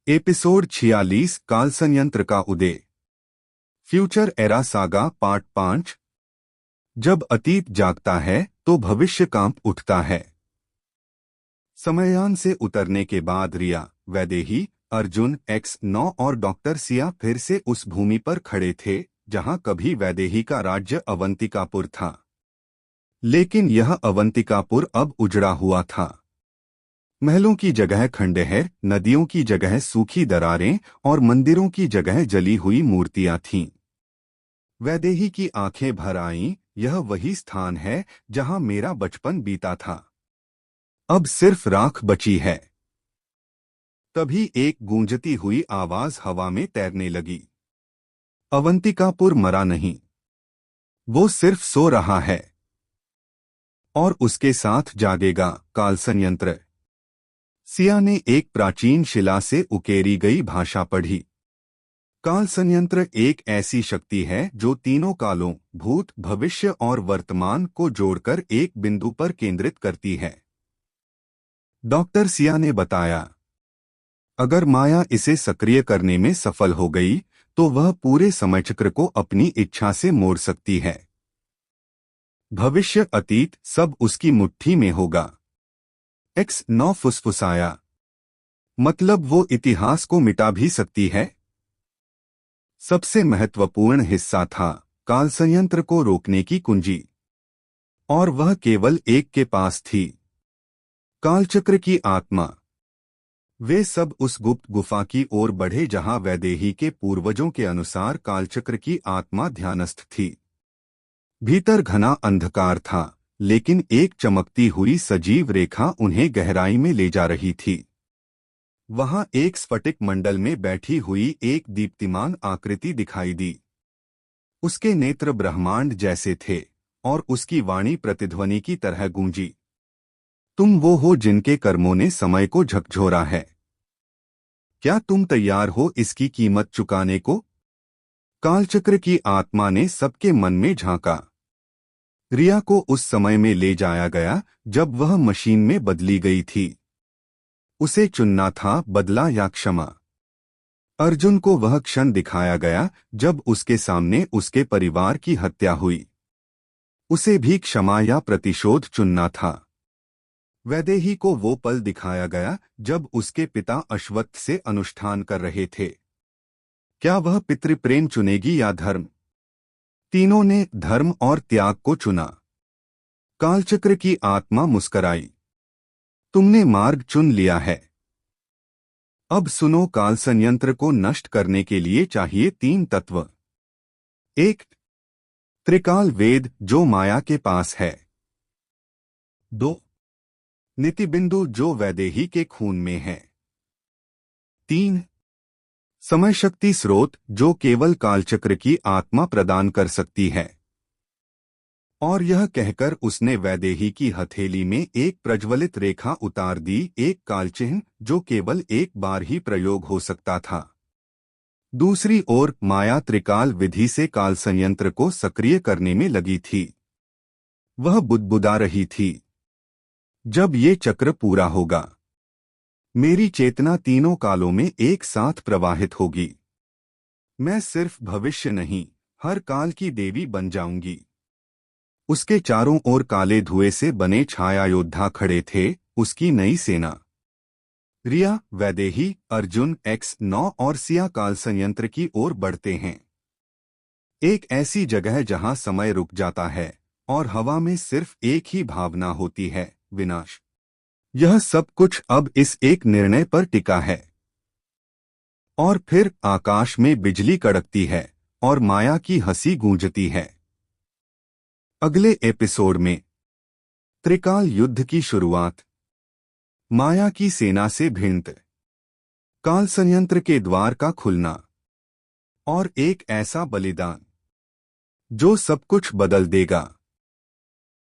Episode 46 काल संयंत्र का उदय। Future era saga part 5। जब अतीत जागता है तो भविष्य कांप उठता है। समययान से उतरने के बाद रिया, वैदेही, अर्जुन X9 और डॉक्टर सिया फिर से उस भूमि पर खड़े थे जहां कभी वैदेही का राज्य अवंतिकापुर था। लेकिन यह अवंतिकापुर अब उजड़ा हुआ था। महलों की जगह खंडहर, नदियों की जगह सूखी दरारें और मंदिरों की जगह जली हुई मूर्तियां थीं। वैदेही की आंखें भर आईं, यह वही स्थान है जहां मेरा बचपन बीता था। अब सिर्फ राख बची है। तभी एक गूंजती हुई आवाज हवा में तैरने लगी। अवंतिकापुर मरा नहीं, वो सिर्फ सो रहा है। और उसके साथ जागेगा काल संयंत्र। सिया ने एक प्राचीन शिला से उकेरी गई भाषा पढ़ी। काल संयंत्र एक ऐसी शक्ति है जो तीनों कालों, भूत, भविष्य और वर्तमान को जोड़कर एक बिंदु पर केंद्रित करती है। डॉक्टर सिया ने बताया, अगर माया इसे सक्रिय करने में सफल हो गई तो वह पूरे समयचक्र को अपनी इच्छा से मोड़ सकती है। भविष्य, अतीत सब उसकी मुट्ठी में होगा। X9 फुसफुसाया, मतलब वो इतिहास को मिटा भी सकती है। सबसे महत्वपूर्ण हिस्सा था काल संयंत्र को रोकने की कुंजी, और वह केवल एक के पास थी, कालचक्र की आत्मा। वे सब उस गुप्त गुफा की ओर बढ़े जहां वैदेही के पूर्वजों के अनुसार कालचक्र की आत्मा ध्यानस्थ थी। भीतर घना अंधकार था, लेकिन एक चमकती हुई सजीव रेखा उन्हें गहराई में ले जा रही थी। वहां एक स्फटिक मंडल में बैठी हुई एक दीप्तिमान आकृति दिखाई दी। उसके नेत्र ब्रह्मांड जैसे थे और उसकी वाणी प्रतिध्वनि की तरह गूंजी। तुम वो हो जिनके कर्मों ने समय को झकझोरा है। क्या तुम तैयार हो इसकी कीमत चुकाने को? कालचक्र की आत्मा ने सबके मन में झांका। रिया को उस समय में ले जाया गया जब वह मशीन में बदली गई थी। उसे चुनना था बदला या क्षमा। अर्जुन को वह क्षण दिखाया गया जब उसके सामने उसके परिवार की हत्या हुई। उसे भी क्षमा या प्रतिशोध चुनना था। वैदेही को वो पल दिखाया गया जब उसके पिता अश्वत्थ से अनुष्ठान कर रहे थे। क्या वह पितृप्रेम चुनेगी या धर्म? तीनों ने धर्म और त्याग को चुना। कालचक्र की आत्मा मुस्कराई, तुमने मार्ग चुन लिया है। अब सुनो, काल संयंत्र को नष्ट करने के लिए चाहिए 3 तत्व। 1. त्रिकाल वेद जो माया के पास है। 2. नीतिबिंदु जो वैदेही के खून में है। 3. समय शक्ति स्रोत जो केवल कालचक्र की आत्मा प्रदान कर सकती है। और यह कहकर उसने वैदेही की हथेली में एक प्रज्वलित रेखा उतार दी, एक कालचिन्ह जो केवल एक बार ही प्रयोग हो सकता था। दूसरी ओर माया त्रिकाल विधि से काल संयंत्र को सक्रिय करने में लगी थी। वह बुदबुदा रही थी, जब ये चक्र पूरा होगा मेरी चेतना तीनों कालों में एक साथ प्रवाहित होगी। मैं सिर्फ भविष्य नहीं, हर काल की देवी बन जाऊंगी। उसके चारों ओर काले धुएं से बने छाया योद्धा खड़े थे, उसकी नई सेना। रिया, वैदेही, अर्जुन X9 और सिया काल संयंत्र की ओर बढ़ते हैं। एक ऐसी जगह जहां समय रुक जाता है और हवा में सिर्फ एक ही भावना होती है, विनाश। यह सब कुछ अब इस एक निर्णय पर टिका है। और फिर आकाश में बिजली कड़कती है और माया की हंसी गूंजती है। अगले एपिसोड में त्रिकाल युद्ध की शुरुआत, माया की सेना से भिड़ंत, काल संयंत्र के द्वार का खुलना और एक ऐसा बलिदान जो सब कुछ बदल देगा।